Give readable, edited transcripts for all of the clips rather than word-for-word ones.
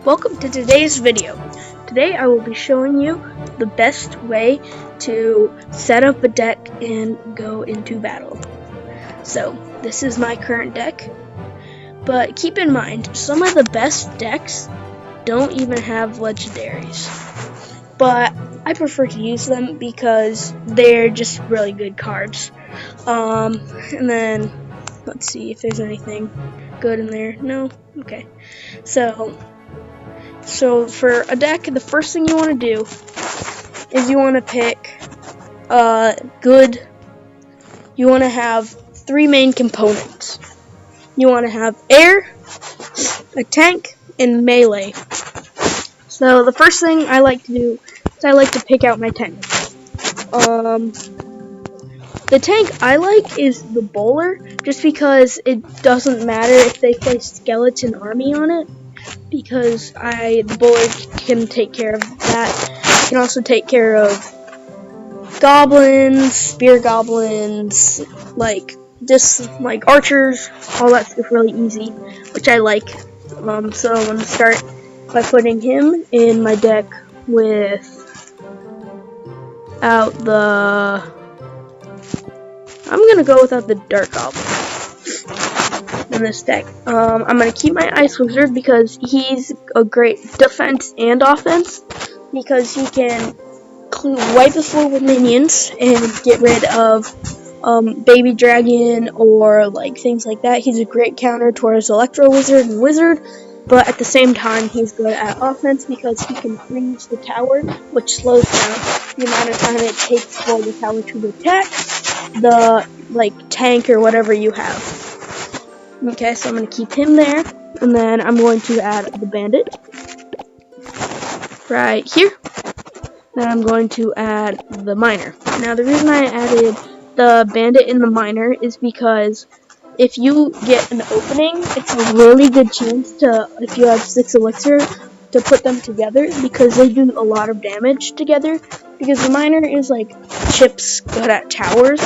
Welcome to today's video. Today I will be showing you the best way to set up a deck and go into battle. So this is my current deck, but keep in mind some of the best decks don't even have legendaries, but I prefer to use them because they're just really good cards. And then let's see if there's anything good in there. No? Okay. So for a deck, the first thing you want to do is you want to pick you want to have three main components. You want to have air, a tank, and melee. So the first thing I like to do is I like to pick out my tank. The tank I like is the bowler, just because it doesn't matter if they play skeleton army on it, because the bowler can take care of that. It can also take care of goblins, spear goblins, like archers, all that stuff really easy, which I like. So I'm gonna start by putting him in my deck I'm gonna go without the dark goblin in this deck. I'm gonna keep my ice wizard because he's a great defense and offense, because he can wipe the floor with minions and get rid of baby dragon or things like that. He's a great counter towards electro wizard and wizard, but at the same time he's good at offense because he can freeze the tower, which slows down the amount of time it takes for the tower to attack the tank or whatever you have. Okay, so I'm going to keep him there, and then I'm going to add the bandit right here. Then I'm going to add the miner. Now the reason I added the bandit in the miner is because if you get an opening, it's a really good chance to, if you have 6 elixir, to put them together, because they do a lot of damage together. Because the miner is like Chip's good at towers,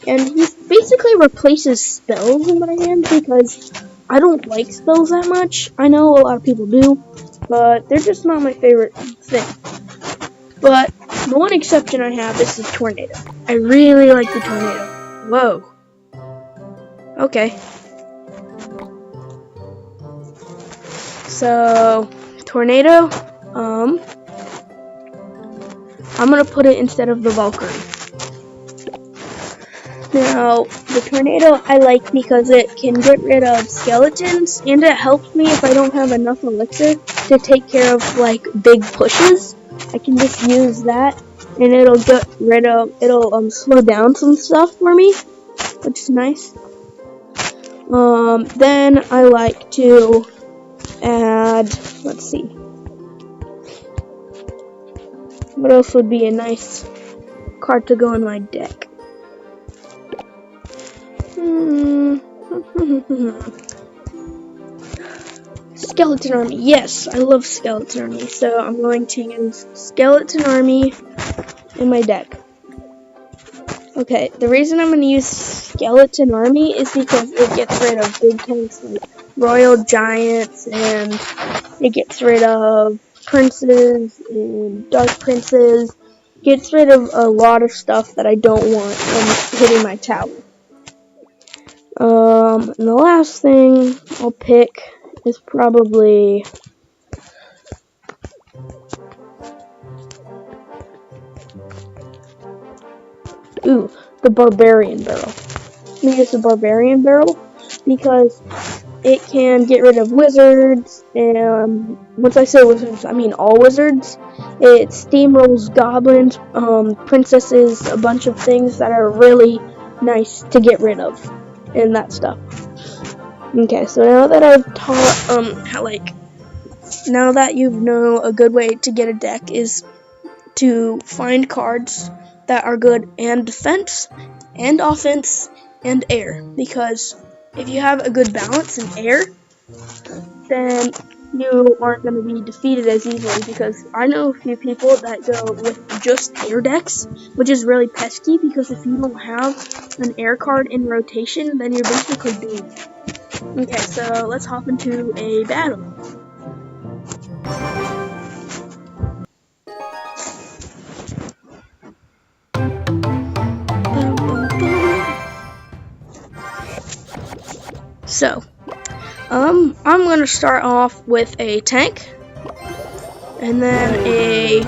and he basically replaces spells in my hand, because I don't like spells that much. I know a lot of people do, but they're just not my favorite thing. But the one exception I have is the tornado. I really like the tornado. Whoa. Okay. So, tornado, I'm gonna put it instead of the Valkyrie. Now, the tornado I like because it can get rid of skeletons, and it helps me if I don't have enough elixir to take care of big pushes. I can just use that, and it'll slow down some stuff for me, which is nice. Then I like to add, let's see, what else would be a nice card to go in my deck? Skeleton Army. Yes, I love Skeleton Army, so I'm going to use Skeleton Army in my deck. Okay, the reason I'm going to use Skeleton Army is because it gets rid of big tanks like Royal Giants, and it gets rid of princes and dark princes. It gets rid of a lot of stuff that I don't want from hitting my tower. And the last thing I'll pick is probably the Barbarian Barrel. Let me use the Barbarian Barrel because it can get rid of wizards, and once I say wizards, I mean all wizards. It steamrolls goblins, princesses, a bunch of things that are really nice to get rid of, and that stuff. Okay, so now that I've taught now that you know a good way to get a deck is to find cards that are good and defense and offense and air, because if you have a good balance in air, then you aren't going to be defeated as easily, because I know a few people that go with just air decks, which is really pesky, because if you don't have an air card in rotation, then you're basically doomed. Okay, so let's hop into a battle. So, I'm gonna start off with a tank, and then a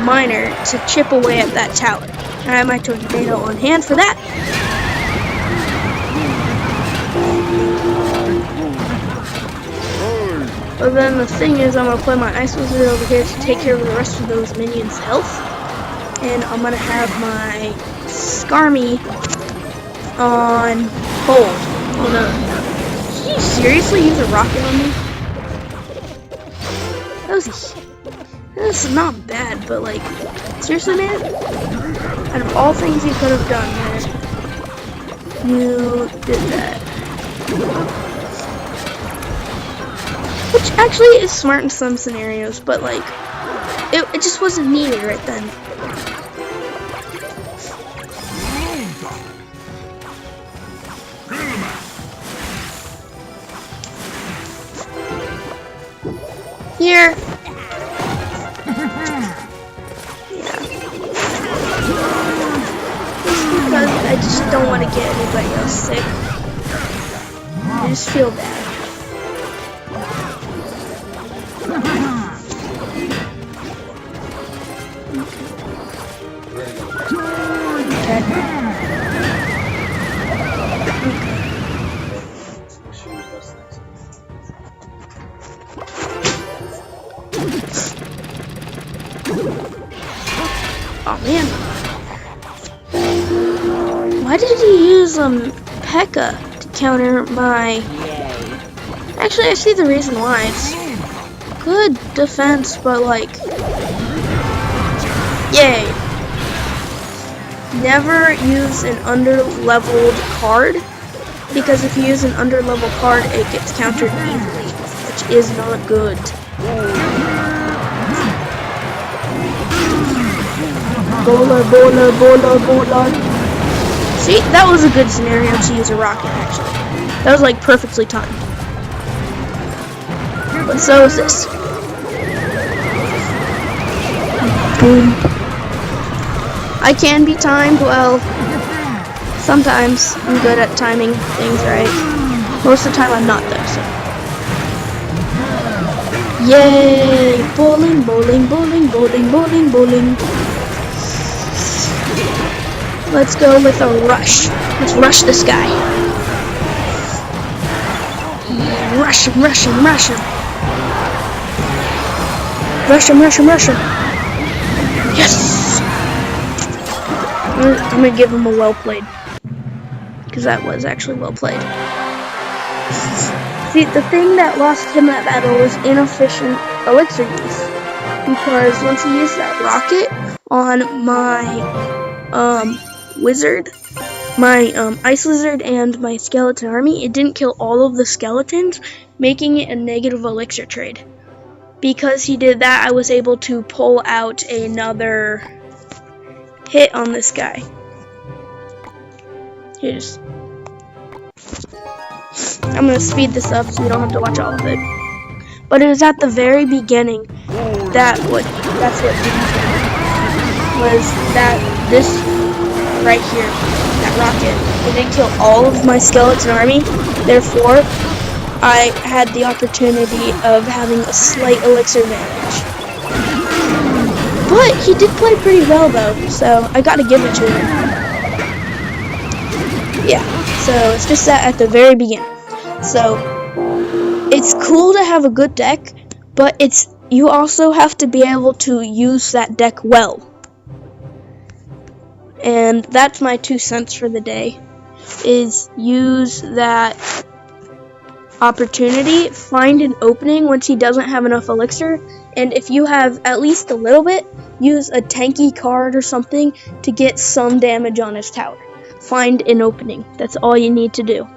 miner to chip away at that tower. I have my tornado on hand for that. But then the thing is, I'm gonna play my Ice Wizard over here to take care of the rest of those minions' health, and I'm gonna have my Skarmy on hold. Hold on. Did you seriously use a rocket on me? That's not bad, but like, seriously, man? Out of all things you could have done, man, you did that. Which actually is smart in some scenarios, but like, it just wasn't needed right then. Here. Yeah. Just because I just don't want to get anybody else sick. I just feel bad. Oh man. Why did he use P.E.K.K.A to counter my... Actually, I see the reason why. It's good defense, but like... Yay. Never use an under-leveled card, because if you use an under-level card, it gets countered easily, which is not good. Bola, bola, bola, bola. See, that was a good scenario to use a rocket, actually. That was like perfectly timed. But so is this. Boom. I can be timed well. Sometimes I'm good at timing things right. Most of the time I'm not though, so. Yay! Bowling, bowling, bowling, bowling, bowling, bowling. Let's go with a rush. Let's rush this guy. Rush him, rush him, rush him. Rush him, rush him, rush him. Yes! I'm gonna give him a well played. Because that was actually well played. See, the thing that lost him that battle was inefficient elixir use. Because once he used that rocket on my wizard, my ice lizard and my skeleton army, it didn't kill all of the skeletons, making it a negative elixir trade. Because he did that, I was able to pull out another hit on this guy. Here's. I'm gonna speed this up so you don't have to watch all of it. But it was at the very beginning that's what was that this right here, that rocket. It didn't kill all of my skeleton army, therefore I had the opportunity of having a slight elixir advantage. But he did play pretty well though, so I gotta give it to him. Yeah, so it's just that at the very beginning. So it's cool to have a good deck, but you also have to be able to use that deck well. And that's my 2 cents for the day, is use that opportunity, find an opening once he doesn't have enough elixir, and if you have at least a little bit, use a tanky card or something to get some damage on his tower. Find an opening. That's all you need to do.